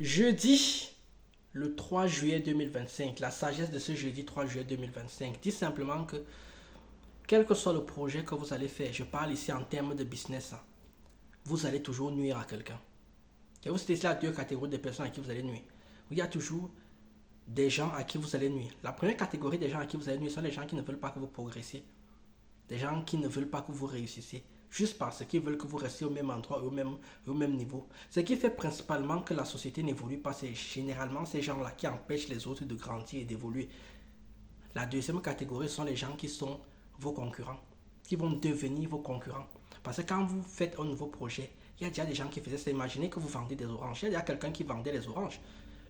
Jeudi, le 3 juillet 2025, la sagesse de ce jeudi 3 juillet 2025 dit simplement que quel que soit le projet que vous allez faire, je parle ici en termes de business, vous allez toujours nuire à quelqu'un. Et vous citez là deux catégories de personnes à qui vous allez nuire. Il y a toujours des gens à qui vous allez nuire. La première catégorie des gens à qui vous allez nuire sont les gens qui ne veulent pas que vous progressiez. Des gens qui ne veulent pas que vous réussissiez. Juste parce qu'ils veulent que vous restiez au même endroit, au même niveau. Ce qui fait principalement que la société n'évolue pas, c'est généralement ces gens-là qui empêchent les autres de grandir et d'évoluer. La deuxième catégorie sont les gens qui sont vos concurrents, qui vont devenir vos concurrents. Parce que quand vous faites un nouveau projet, il y a déjà des gens qui faisaient ça. Imaginez que vous vendez des oranges. Il y a déjà quelqu'un qui vendait les oranges.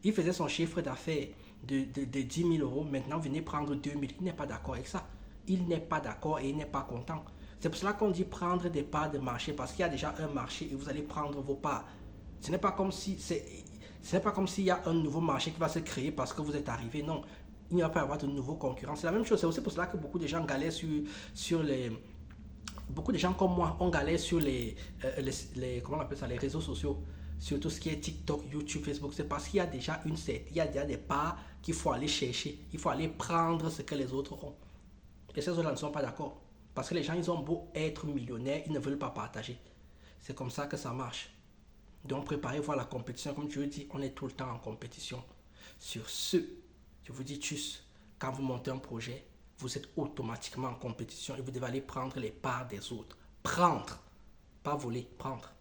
Il faisait son chiffre d'affaires de 10 000 euros. Maintenant, venez prendre 2 000. Il n'est pas d'accord avec ça. Il n'est pas d'accord et il n'est pas content. C'est pour cela qu'on dit prendre des parts de marché parce qu'il y a déjà un marché et vous allez prendre vos parts. Ce n'est pas comme si ce n'est pas comme s'il y a un nouveau marché qui va se créer parce que vous êtes arrivé. Non, il n'y va pas y avoir de nouveaux concurrents. C'est la même chose. C'est aussi pour cela que beaucoup de gens galèrent sur les. Beaucoup de gens comme moi, on galère sur comment on appelle ça, les réseaux sociaux, sur tout ce qui est TikTok, YouTube, Facebook. C'est parce qu'il y a déjà il y a déjà des parts qu'il faut aller chercher. Il faut aller prendre ce que les autres ont. Et ces autres-là ne sont pas d'accord. Parce que les gens, ils ont beau être millionnaires, ils ne veulent pas partager. C'est comme ça que ça marche. Donc préparez-vous à la compétition. Comme tu le dis, on est tout le temps en compétition. Sur ce, je vous dis tchuss, quand vous montez un projet, vous êtes automatiquement en compétition et vous devez aller prendre les parts des autres. Prendre, pas voler, prendre.